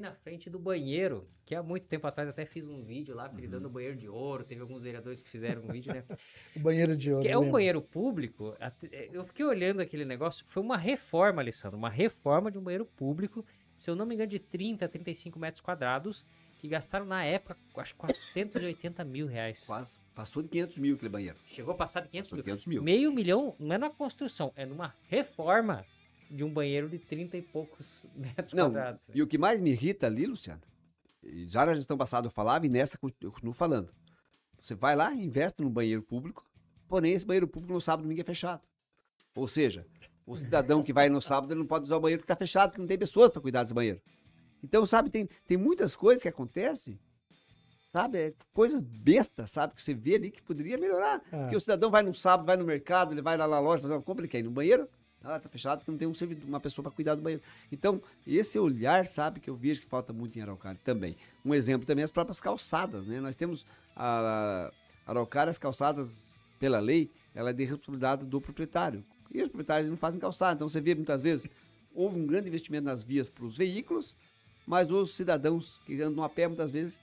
na frente do banheiro, que há muito tempo atrás até fiz um vídeo lá, apelidando o banheiro de ouro, teve alguns vereadores que fizeram um vídeo, né? O banheiro de ouro. Que é um lembra? banheiro público, eu fiquei olhando aquele negócio, foi uma reforma, Alessandro, uma reforma de um banheiro público, se eu não me engano, de 30 a 35 metros quadrados, que gastaram na época, acho que 480 mil reais. Quase, passou de 500 mil aquele banheiro. Chegou a passar de 500 Passou de mil. 500 mil. Meio milhão, não é na construção, é numa reforma de um banheiro de 30 e poucos metros Não, quadrados. e o que mais me irrita ali, Luciano, e já na gestão passada eu falava e nessa eu continuo falando. Você vai lá, investe no banheiro público, porém esse banheiro público no sábado e domingo é fechado. Ou seja, o cidadão que vai no sábado ele não pode usar o banheiro porque está fechado, porque não tem pessoas para cuidar desse banheiro. Então, sabe, tem muitas coisas que acontecem, sabe, coisas bestas, sabe, que você vê ali que poderia melhorar. Porque o cidadão vai no sábado, vai no mercado, ele vai lá na loja fazer uma compra, ele quer ir no banheiro, tá fechado porque não tem uma pessoa para cuidar do banheiro. Então, esse olhar, sabe, que eu vejo que falta muito em Araucária também. Um exemplo também é as próprias calçadas, né? Nós temos Araucária, as calçadas, pela lei, ela é de responsabilidade do proprietário. E os proprietários não fazem calçada. Então, você vê muitas vezes, houve um grande investimento nas vias para os veículos, mas os cidadãos que andam a pé, muitas vezes,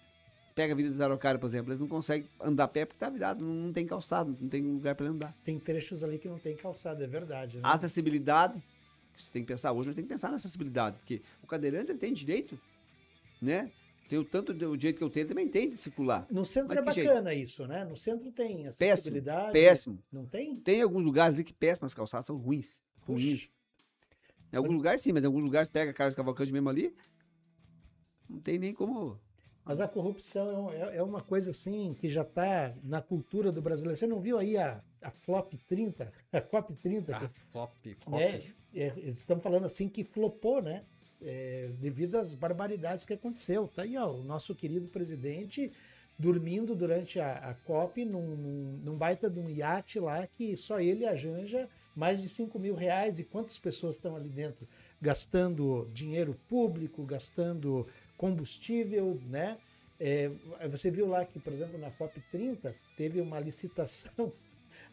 pega a Avenida das Araucária, por exemplo, eles não conseguem andar a pé porque está virado, não tem calçado, não tem lugar para andar. Tem trechos ali que não tem calçada, é verdade. Né? A acessibilidade, você tem que pensar, hoje tem que pensar na acessibilidade, porque o cadeirante ele tem direito, né? Tem o tanto do jeito que eu tenho, ele também tem de circular. No centro é bacana isso, né? No centro tem acessibilidade. Péssimo. Não tem? Tem alguns lugares ali que péssimo, as calçadas são ruins. Ruins. Em alguns lugares sim, mas em alguns lugares pega Carlos Cavalcante mesmo ali, não tem nem como... Mas a corrupção é uma coisa assim que já está na cultura do brasileiro. Você não viu aí a Flop 30? A COP 30? Ah, flop. Estão falando assim que flopou, né? Devido às barbaridades que aconteceu. Tá aí, ó, o nosso querido presidente dormindo durante a COP num baita de um iate lá que só ele e a Janja, mais de 5 mil reais. E quantas pessoas estão ali dentro? Gastando dinheiro público, gastando combustível, né? Você viu lá que, por exemplo, na COP 30 teve uma licitação,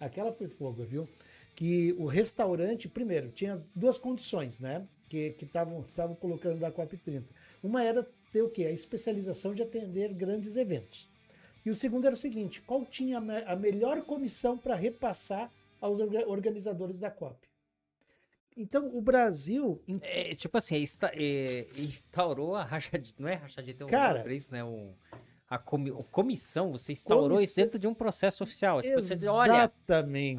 aquela foi fogo, viu? Que o restaurante, primeiro, tinha duas condições, né? Que estavam colocando da COP 30. Uma era ter o quê? A especialização de atender grandes eventos. E o segundo era o seguinte, qual tinha a melhor comissão para repassar aos organizadores da COP? Então, o Brasil... Tipo assim, instaurou a rachadinha, não é rachadinha, tem um Cara, nome pra isso, né? A comissão, você instaurou isso dentro de um processo oficial. Tipo, você diz, olha...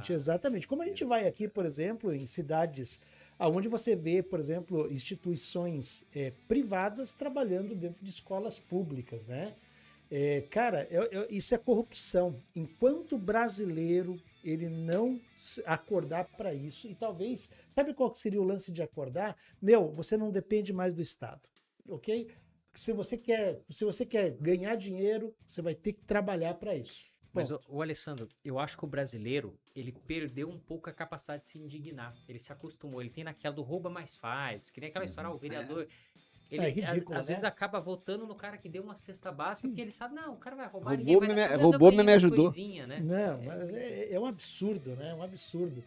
Exatamente. Como a gente vai aqui, por exemplo, em cidades onde você vê, por exemplo, instituições privadas trabalhando dentro de escolas públicas, né? Cara, isso é corrupção. Enquanto brasileiro ele não acordar para isso, e talvez, sabe qual seria o lance de acordar? Você não depende mais do Estado, ok? Se você quer ganhar dinheiro, você vai ter que trabalhar para isso. Mas, o Alessandro, eu acho que o brasileiro, ele perdeu um pouco a capacidade de se indignar. Ele se acostumou, ele tem naquela do rouba mais faz, que nem aquela história, o vereador... Ele, ridículo, às vezes, acaba votando no cara que deu uma cesta básica, porque ele sabe, não, o cara vai roubar, roubou, me ajudou. Coisinha, né? Não, mas é um absurdo, né? É um absurdo.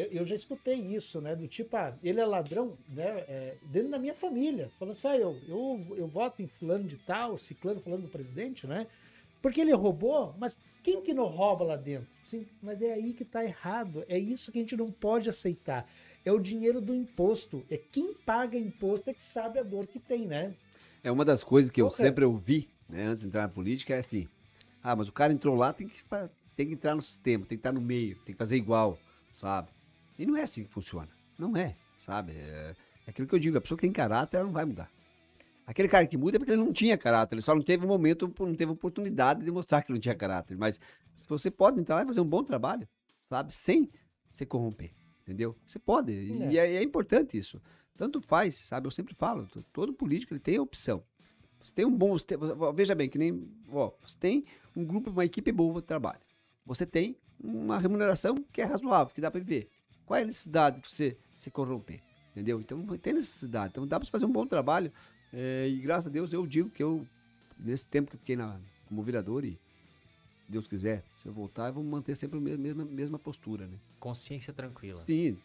Eu já escutei isso, né? Do tipo, ele é ladrão, né? Dentro da minha família. Falando assim, eu voto em fulano de tal, ciclano, falando do presidente, né? Porque ele roubou, mas quem que não rouba lá dentro? Sim, mas é aí que tá errado. É isso que a gente não pode aceitar. É o dinheiro do imposto. É quem paga imposto é que sabe a dor que tem, né? É uma das coisas que eu sempre ouvi, né, antes de entrar na política, é assim, mas o cara entrou lá, tem que entrar no sistema, tem que estar no meio, tem que fazer igual, sabe? E não é assim que funciona. Não é, sabe? É aquilo que eu digo, a pessoa que tem caráter, ela não vai mudar. Aquele cara que muda é porque ele não tinha caráter, ele só não teve um momento, não teve oportunidade de mostrar que não tinha caráter. Mas você pode entrar lá e fazer um bom trabalho, sabe? Sem se corromper. Entendeu? Você pode, e é importante isso. Tanto faz, sabe? Eu sempre falo, todo político ele tem a opção. Você tem veja bem, que nem, você tem um grupo, uma equipe boa de trabalho. Você tem uma remuneração que é razoável, que dá para viver. Qual é a necessidade de você se corromper? Entendeu? Então, tem necessidade. Então, dá para você fazer um bom trabalho. E graças a Deus, eu digo que nesse tempo que eu fiquei como vereador e se Deus quiser, se eu voltar, eu vou manter sempre a mesma postura, né? Consciência tranquila. Sim,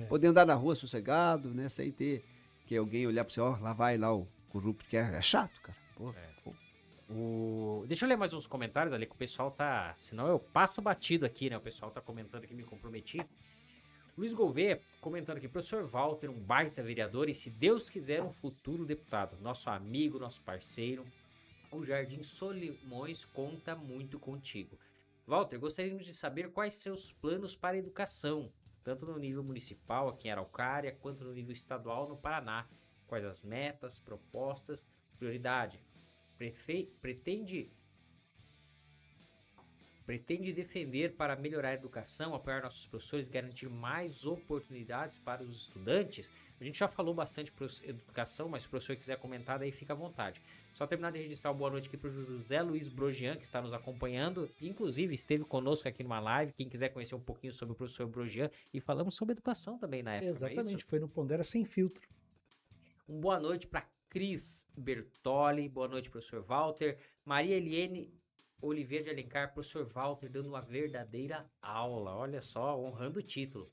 poder andar na rua sossegado, né? Sem ter que alguém olhar para você, lá vai lá o corrupto, que é chato, cara. Pô, pô. Deixa eu ler mais uns comentários ali que o pessoal tá... Senão eu passo batido aqui, né? O pessoal tá comentando que me comprometi. Luiz Gouveia comentando aqui, professor Walter, um baita vereador e, se Deus quiser, um futuro deputado. Nosso amigo, nosso parceiro. O Jardim Solimões conta muito contigo. Walter, gostaríamos de saber quais seus planos para a educação, tanto no nível municipal, aqui em Araucária, quanto no nível estadual, no Paraná. Quais as metas, propostas, prioridade? Pretende defender para melhorar a educação, apoiar nossos professores, garantir mais oportunidades para os estudantes? A gente já falou bastante para educação, mas se o professor quiser comentar, daí fica à vontade. Só terminar de registrar uma boa noite aqui para o José Luiz Brogian, que está nos acompanhando. Inclusive, esteve conosco aqui numa live. Quem quiser conhecer um pouquinho sobre o professor Brogian. E falamos sobre educação também na época. Exatamente, foi no Pondera Sem Filtro. Boa noite para Cris Bertoli. Boa noite, professor Walter. Maria Eliane Oliveira de Alencar, professor Walter, dando uma verdadeira aula. Olha só, honrando o título.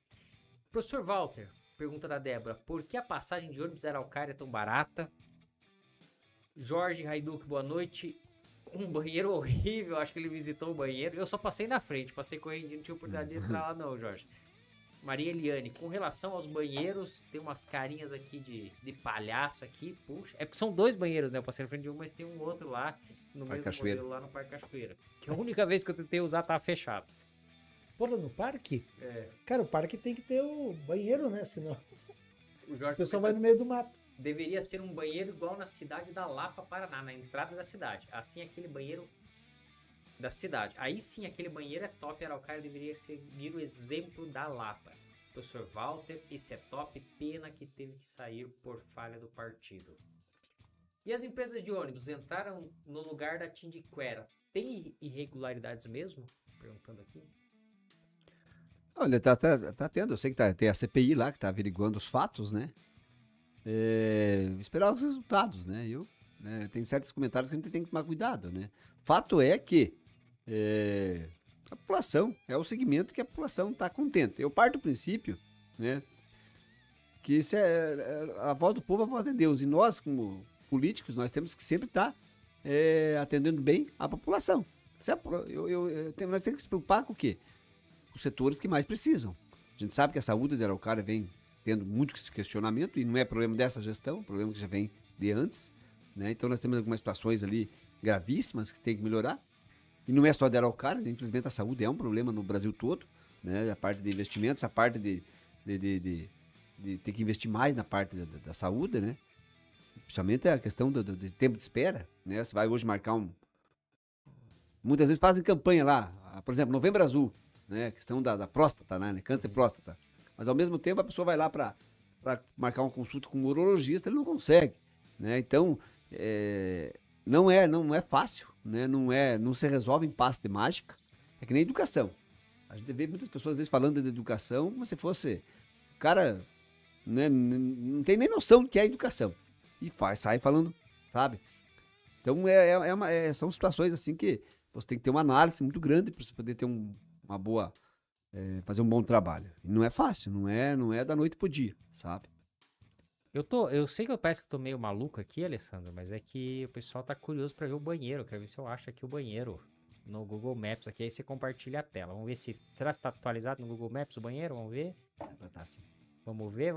Professor Walter, pergunta da Débora, por que a passagem de ônibus da Araucária é tão barata? Jorge Raiduk, boa noite. Um banheiro horrível, acho que ele visitou o banheiro. Eu só passei na frente, passei correndo, não tinha oportunidade de entrar lá não, Jorge. Maria Eliane, com relação aos banheiros, tem umas carinhas aqui de palhaço aqui, puxa. É porque são 2 banheiros, né? Eu passei na frente de um, mas tem um outro lá, no mesmo modelo lá no Parque Cachoeira. Que a única vez que eu tentei usar tava fechado. Porra, no parque? É. Cara, o parque tem que ter o banheiro, né? Senão O pessoal vai no meio do mato. Deveria ser um banheiro igual na cidade da Lapa, Paraná, na entrada da cidade. Assim, aquele banheiro da cidade. Aí sim, aquele banheiro é top. Araucária deveria seguir o exemplo da Lapa. Professor Walter, esse é top. Pena que teve que sair por falha do partido. E as empresas de ônibus entraram no lugar da Tindiquera. Tem irregularidades mesmo? Perguntando aqui. Olha, tá tendo. Eu sei que tem a CPI lá que tá averiguando os fatos, né? Esperar os resultados, né? Tem certos comentários que a gente tem que tomar cuidado, né? Fato é que a população, é o segmento que a população está contente. Eu parto do princípio, né, que isso a voz do povo, a voz de Deus. E nós, como políticos, nós temos que sempre estar atendendo bem a população. Nós temos que se preocupar com o quê? Os setores que mais precisam. A gente sabe que a saúde de Araucária vem tendo muito questionamento, e não é problema dessa gestão, é um problema que já vem de antes, né? Então nós temos algumas situações ali gravíssimas que tem que melhorar. E não é só de Araucária, né? Infelizmente a saúde é um problema no Brasil todo, né? A parte de investimentos, a parte de ter que investir mais na parte da saúde, né? Principalmente a questão do tempo de espera, né? Você vai hoje marcar muitas vezes fazem campanha lá, por exemplo, Novembro Azul, né? A questão da próstata, né? Câncer de próstata. Mas ao mesmo tempo a pessoa vai lá para marcar uma consulta com um urologista, ele não consegue, né? Então, não é fácil, né? Não se resolve em passe de mágica. É que nem educação. A gente vê muitas pessoas às vezes falando de educação como se fosse cara, né, não tem nem noção do que é educação. E sai falando, sabe? Então são situações assim que você tem que ter uma análise muito grande para você poder ter uma boa, fazer um bom trabalho. E não é fácil, não é da noite pro dia, sabe? Eu sei que parece que eu tô meio maluco aqui, Alessandro, mas é que o pessoal tá curioso pra ver o banheiro. Quero ver se eu acho aqui o banheiro no Google Maps aqui. Aí você compartilha a tela. Vamos ver será que tá atualizado no Google Maps o banheiro? Vamos ver? Tá assim. Vamos ver.